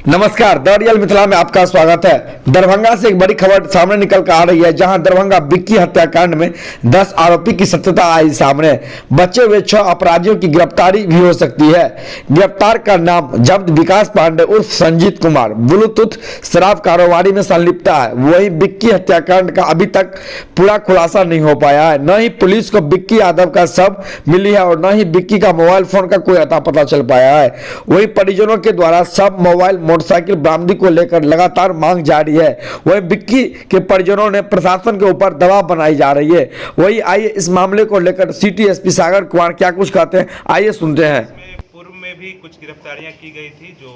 नमस्कार, the real Mithila में आपका स्वागत है। दरभंगा से एक बड़ी खबर सामने निकल कर आ रही है, जहां दरभंगा बिक्की हत्याकांड में 10 आरोपी की सत्यता आई सामने। बचे हुए 6 अपराधियों की गिरफ्तारी भी हो सकती है। गिरफ्तार का नाम जब्त विकास पांडे उर्फ संजीत कुमार ब्लूटूथ शराब कारोबारी में संलिप्तता है। वही बिक्की हत्याकांड का अभी तक पूरा खुलासा नहीं हो पाया है। न ही पुलिस को बिक्की यादव का शव मिली है और न ही बिक्की का मोबाइल फोन का कोई अता पता चल पाया है। वही परिजनों के द्वारा सब मोबाइल मोटरसाइकिल बरामदी को लेकर लगातार मांग जारी है। वही बिक्की के परिजनों ने प्रशासन के ऊपर दबाव बनाई जा रही है। वही आइए इस मामले को लेकर सिटी एसपी सागर कुमार क्या कुछ कहते हैं, आइए सुनते हैं। पूर्व में भी कुछ गिरफ्तारियां की गई थी, जो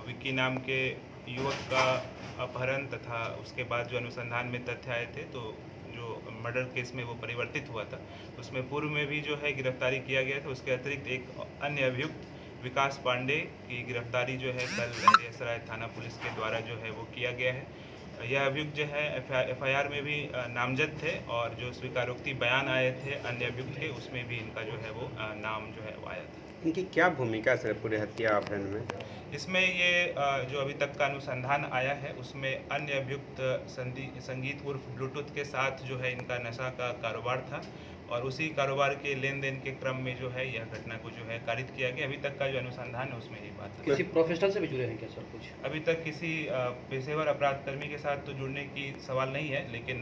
विक्की नाम के युवक का अपहरण तथा उसके बाद जो अनुसंधान में तथ्य आए थे, तो जो मर्डर केस में वो परिवर्तित हुआ था, उसमें पूर्व में भी जो है गिरफ्तारी किया गया था। उसके अतिरिक्त एक अन्य अभियुक्त विकास पांडे की गिरफ्तारी जो है कल लहरियासराय थाना पुलिस के द्वारा जो है वो किया गया है। यह अभियुक्त जो है एफआईआर में भी नामजद थे और जो स्वीकारोक्ति बयान आए थे अन्य अभियुक्त के, उसमें भी इनका जो है वो नाम जो है वो आया था। इनकी क्या भूमिका सर पूरे हत्या अपहरण में? इसमें ये जो अभी तक का अनुसंधान आया है, उसमें अन्य अभियुक्त संगीत उर्फ ब्लूटूथ के साथ जो है इनका नशा का कारोबार था और उसी कारोबार के लेन देन के क्रम में जो है यह घटना को जो है कारित किया गया। अभी तक का जो अनुसंधान है उसमें ये बात है। किसी प्रोफेशनल से भी जुड़े हैं क्या सर कुछ? अभी तक किसी पेशेवर अपराध कर्मी के साथ तो जुड़ने की सवाल नहीं है, लेकिन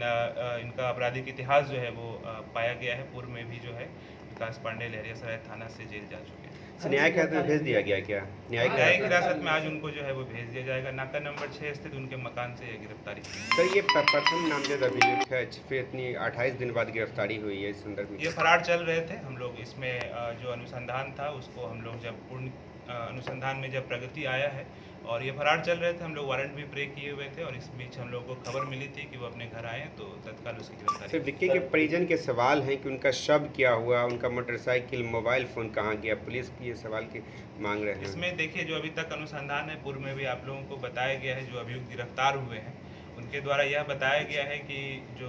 इनका आपराधिक इतिहास जो है वो पाया गया है। पूर्व में भी जो है विकास पांडे लहरियासराय थाना से जेल जा चुके हैं। न्यायिक हिरासत में भेज दिया गया क्या? न्यायिक हिरासत में आज उनको जो है वो भेज दिया जाएगा। नाका नंबर 6 स्थित उनके मकान से यह गिरफ्तारी की। सर ये प्रथम नामजद अभियुक्त है, फिर इतनी 28 दिन बाद गिरफ्तारी हुई है, इस संदर्भ में ये फरार चल रहे थे। हम लोग इसमें जो अनुसंधान था उसको हम लोग जब पूर्ण अनुसंधान में जब प्रगति आया है और ये फरार चल रहे थे, हम लोग वारंट भी प्रे किए हुए थे और इस बीच हम लोग को खबर मिली थी कि वो अपने घर आए हैं, तो तत्काल उसकी गिरफ्तारी। सर विक्की के परिजन के सवाल हैं कि उनका शव क्या हुआ, उनका मोटरसाइकिल मोबाइल फ़ोन कहाँ गया, पुलिस की ये सवाल की मांग रहे हैं। इसमें देखिए, जो अभी तक अनुसंधान है, पूर्व में भी आप लोगों को बताया गया है, जो अभियुक्त गिरफ्तार हुए हैं उनके द्वारा यह बताया गया है कि जो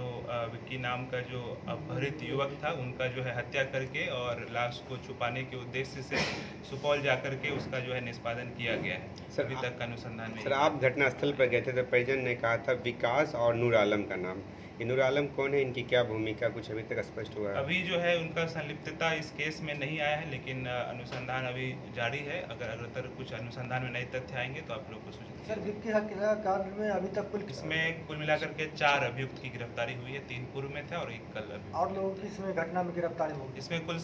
विक्की नाम का जो अपहरित युवक था, उनका जो है हत्या करके और लाश को छुपाने के उद्देश्य से सुपौल जाकर के उसका जो है निष्पादन किया गया है। सर, अभी तक का अनुसंधान में सर आप घटनास्थल पर गए थे तो परिजन ने कहा था विकास और नूर आलम का नाम। ये नूर आलम कौन है, इनकी क्या भूमिका, कुछ अभी तक स्पष्ट हुआ है? अभी जो है उनका संलिप्तता इस केस में नहीं आया है, लेकिन अनुसंधान अभी जारी है। अगर कुछ अनुसंधान में नए तथ्य आएंगे तो आप लोग को सूचित सर विक्की हत्याकांड में अभी तक इसमें कुल मिलाकर के 4 अभियुक्त की गिरफ्तारी हुई है। 3 पूर्व में थे और 1 कल अभी। और लोगों की इसमें घटना में गिरफ्तारी होगी। इसमें कुल